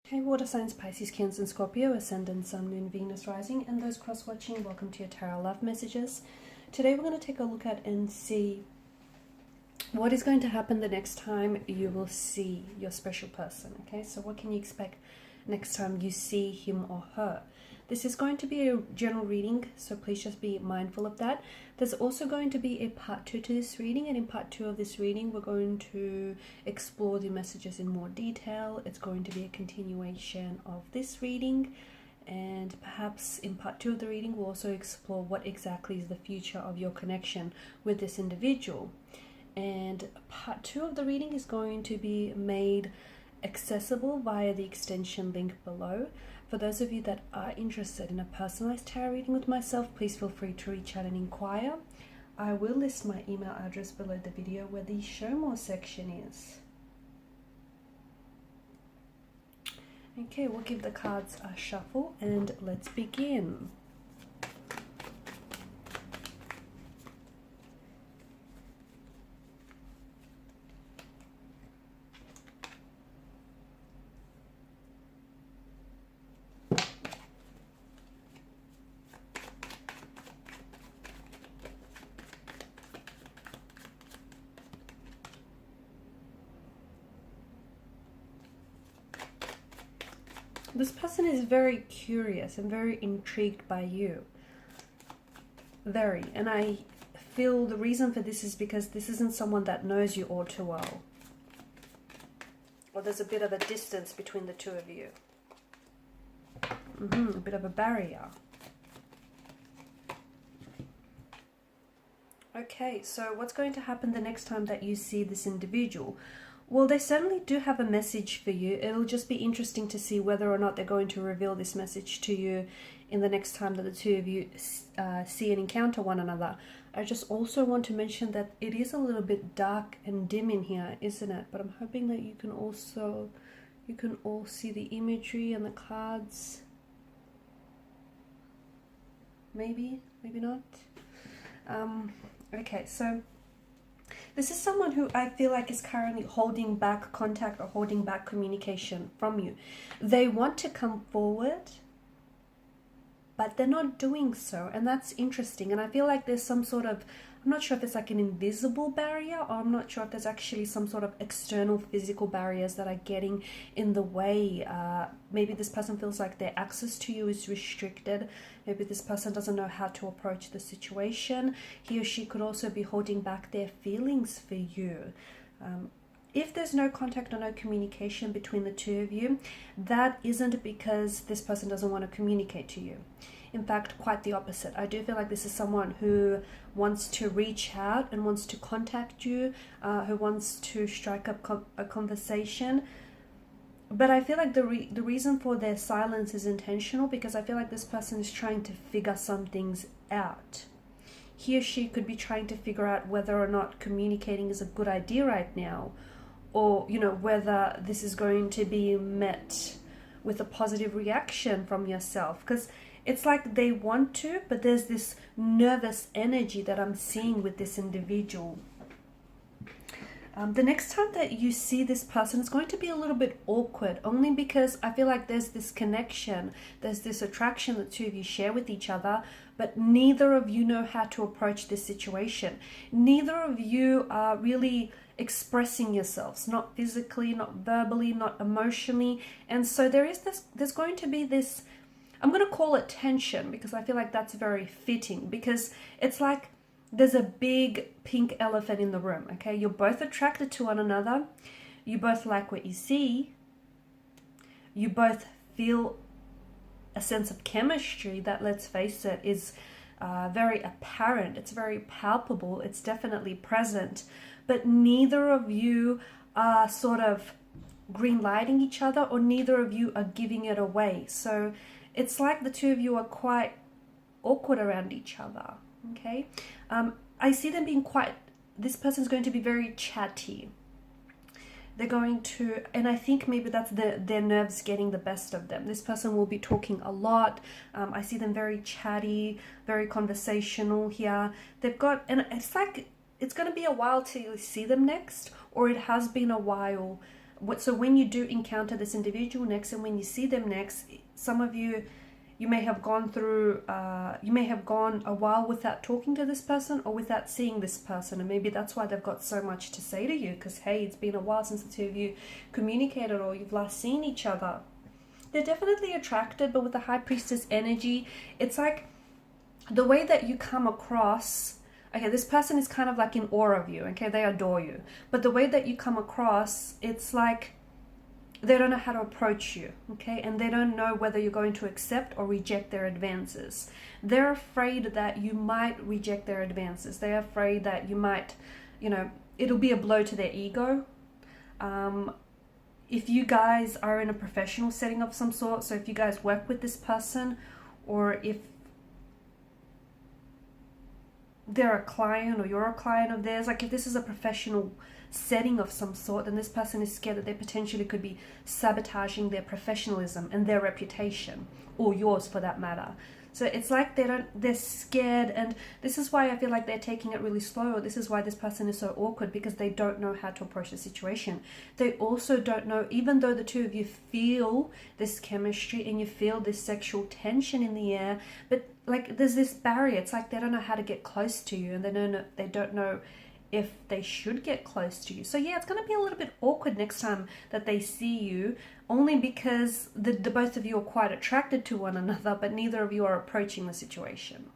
Hey water signs, Pisces, Cancer and Scorpio, Ascendant, Sun, Moon, Venus, Rising, and those cross-watching, welcome to your Tarot Love Messages. Today we're going to take a look at and see what is going to happen the next time you will see your special person, okay? So what can you expect next time you see him or her? This is going to be a general reading, so please just be mindful of that. There's also going to be a part 2 to this reading, and in part 2 of this reading, we're going to explore the messages in more detail. It's going to be a continuation of this reading, and perhaps in part 2 of the reading, we'll also explore what exactly is the future of your connection with this individual. And part 2 of the reading is going to be made accessible via the extension link below. For those of you that are interested in a personalized tarot reading with myself, please feel free to reach out and inquire. I will list my email address below the video where the show more section is. Okay, we'll give the cards a shuffle and let's begin. This person is very curious and very intrigued by you. Very. And I feel the reason for this is because this isn't someone that knows you all too well. Or there's a bit of a distance between the two of you. A bit of a barrier. Okay, so what's going to happen the next time that you see this individual? Well, they certainly do have a message for you. It'll just be interesting to see whether or not they're going to reveal this message to you in the next time that the two of you see and encounter one another. I just also want to mention that it is a little bit dark and dim in here, isn't it? But I'm hoping that you can all see the imagery and the cards. Maybe, maybe not. Okay, so this is someone who I feel like is currently holding back contact or holding back communication from you. They want to come forward, but they're not doing so. And that's interesting. And I feel like there's some sort of, I'm not sure if it's like an invisible barrier, or I'm not sure if there's actually some sort of external physical barriers that are getting in the way. Maybe this person feels like their access to you is restricted. Maybe this person doesn't know how to approach the situation. He or she could also be holding back their feelings for you. If there's no contact or no communication between the two of you, that isn't because this person doesn't want to communicate to you. In fact, quite the opposite. I do feel like this is someone who wants to reach out and wants to contact you, who wants to strike up a conversation. But I feel like the reason for their silence is intentional, because I feel like this person is trying to figure some things out. He or she could be trying to figure out whether or not communicating is a good idea right now, or, you know, whether this is going to be met with a positive reaction from yourself. Because it's like they want to, but there's this nervous energy that I'm seeing with this individual. The next time that you see this person, it's going to be a little bit awkward, only because I feel like there's this connection, there's this attraction that two of you share with each other, but neither of you know how to approach this situation. Neither of you are really expressing yourselves, not physically, not verbally, not emotionally. And so there's going to be this, I'm going to call it tension, because I feel like that's very fitting, because it's like there's a big pink elephant in the room, okay? You're both attracted to one another. You both like what you see. You both feel a sense of chemistry that, let's face it, is very apparent. It's very palpable. It's definitely present. But neither of you are sort of green lighting each other, or neither of you are giving it away. So it's like the two of you are quite awkward around each other. Okay, I see them being quite, this person's going to be very chatty. They're going to, and I think maybe that's their nerves getting the best of them. This person will be talking a lot. I see them very chatty, very conversational here. They've got, and it's like, it's going to be a while till you see them next, or it has been a while, So when you do encounter this individual next, and when you see them next, some of you, you may have gone through, you may have gone a while without talking to this person or without seeing this person. And maybe that's why they've got so much to say to you, because, hey, it's been a while since the two of you communicated or you've last seen each other. They're definitely attracted, but with the High Priestess energy, it's like the way that you come across. Okay, this person is kind of like in awe of you, okay? They adore you. But the way that you come across, it's like they don't know how to approach you, okay? And they don't know whether you're going to accept or reject their advances. They're afraid that you might reject their advances. They're afraid that you might, you know, it'll be a blow to their ego. If you guys are in a professional setting of some sort, so if you guys work with this person, or if they're a client or you're a client of theirs, like if this is a professional setting of some sort, then this person is scared that they potentially could be sabotaging their professionalism and their reputation, or yours for that matter. So it's like they're scared, and this is why I feel like they're taking it really slow, or this is why this person is so awkward, because they don't know how to approach the situation. They also don't know, even though the two of you feel this chemistry and you feel this sexual tension in the air, but like there's this barrier. It's like they don't know how to get close to you, and they don't know if they should get close to you. So yeah, it's going to be a little bit awkward next time that they see you, only because the both of you are quite attracted to one another, but neither of you are approaching the situation.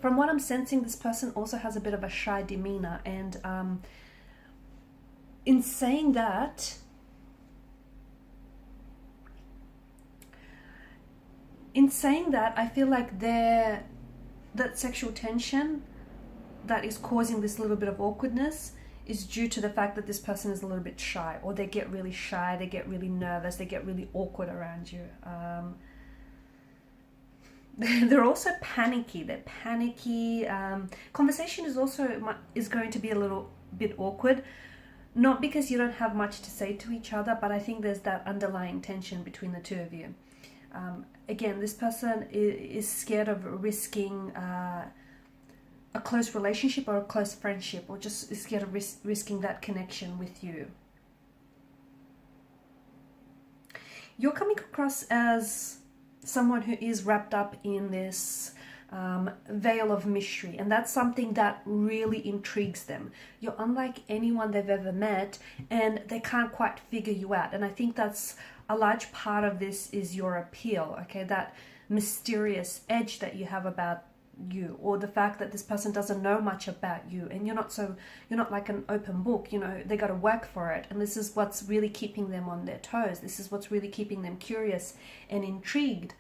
From what I'm sensing, this person also has a bit of a shy demeanor, and in saying that, I feel like that sexual tension that is causing this little bit of awkwardness is due to the fact that this person is a little bit shy, or they get really shy, they get really nervous, they get really awkward around you. They're also panicky. They're panicky. Conversation is going to be a little bit awkward, not because you don't have much to say to each other, but I think there's that underlying tension between the two of you. Again, this person is scared of risking a close relationship or a close friendship, or just is scared of risking that connection with you. You're coming across as someone who is wrapped up in this veil of mystery, and that's something that really intrigues them. You're unlike anyone they've ever met, and they can't quite figure you out. And I think that's a large part of this is your appeal, okay? That mysterious edge that you have about you, or the fact that this person doesn't know much about you, and you're not like an open book. You know, they got to work for it, and this is what's really keeping them on their toes. This is what's really keeping them curious and intrigued.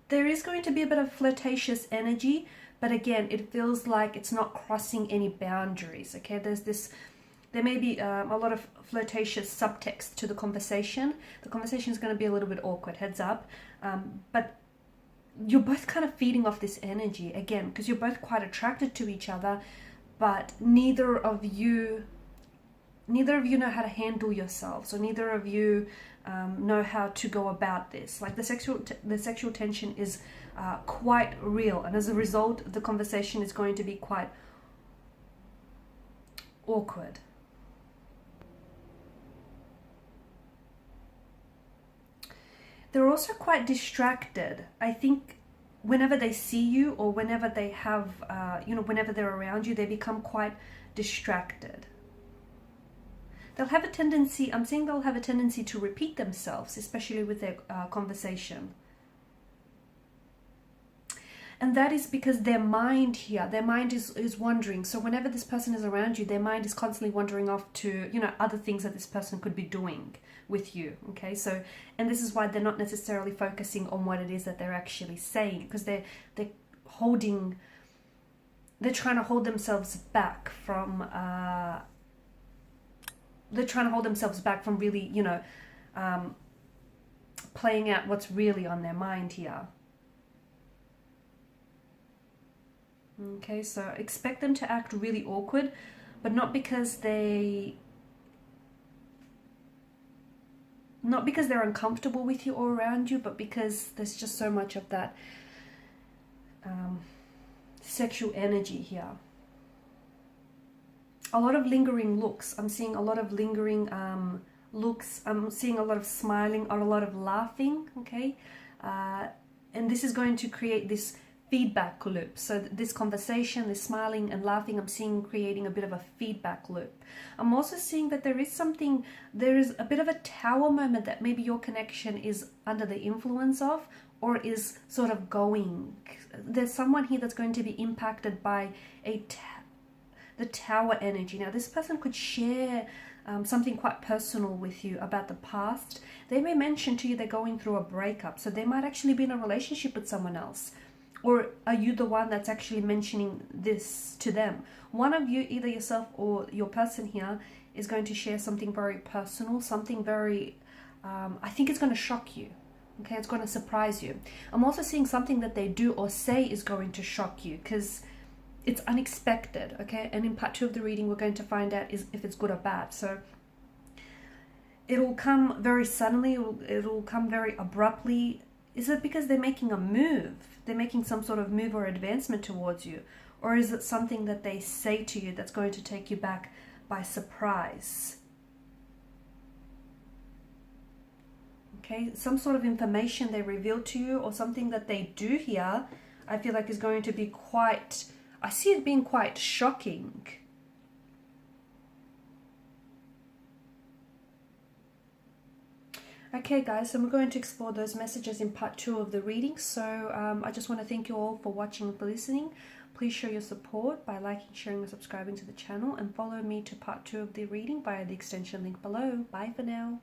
There is going to be a bit of flirtatious energy, but again, it feels like it's not crossing any boundaries, okay? There may be a lot of flirtatious subtext to the conversation. The conversation is going to be a little bit awkward, heads up, but you're both kind of feeding off this energy, again, because you're both quite attracted to each other, but neither of you know how to handle yourselves, or neither of you know how to go about this. Like the sexual tension is quite real, and as a result, the conversation is going to be quite awkward. They're also quite distracted. I think whenever they see you, or whenever they have, whenever they're around you, they become quite distracted. They'll have a tendency to repeat themselves, especially with their conversation. And that is because their mind is wandering. So whenever this person is around you, their mind is constantly wandering off to, other things that this person could be doing with you, okay? So, and this is why they're not necessarily focusing on what it is that they're actually saying, because they're trying to hold themselves back from, really, playing out what's really on their mind here. Okay, so expect them to act really awkward, but not because they're uncomfortable with you or around you, but because there's just so much of that sexual energy here. A lot of lingering looks. I'm seeing a lot of lingering looks, I'm seeing a lot of smiling or a lot of laughing, okay? And this is going to create this feedback loop. So this conversation, this smiling and laughing, I'm seeing creating a bit of a feedback loop. I'm also seeing that there is a bit of a tower moment that maybe your connection is under the influence of, or is sort of going. There's someone here that's going to be impacted by the tower energy. Now this person could share something quite personal with you about the past. They may mention to you they're going through a breakup, so they might actually be in a relationship with someone else. Or are you the one that's actually mentioning this to them? One of you, either yourself or your person here, is going to share something very personal, something very, I think it's going to shock you. Okay, it's going to surprise you. I'm also seeing something that they do or say is going to shock you because it's unexpected, okay? And in part 2 of the reading, we're going to find out if it's good or bad. So it'll come very suddenly, it'll come very abruptly. Is it because they're making a move? They're making some sort of move or advancement towards you? Or is it something that they say to you that's going to take you back by surprise? Okay, some sort of information they reveal to you, or something that they do here, I feel like is going to be quite, I see it being quite shocking. Okay guys, so we're going to explore those messages in part 2 of the reading. So I just want to thank you all for watching and for listening. Please show your support by liking, sharing and subscribing to the channel, and follow me to part 2 of the reading via the extension link below. Bye for now.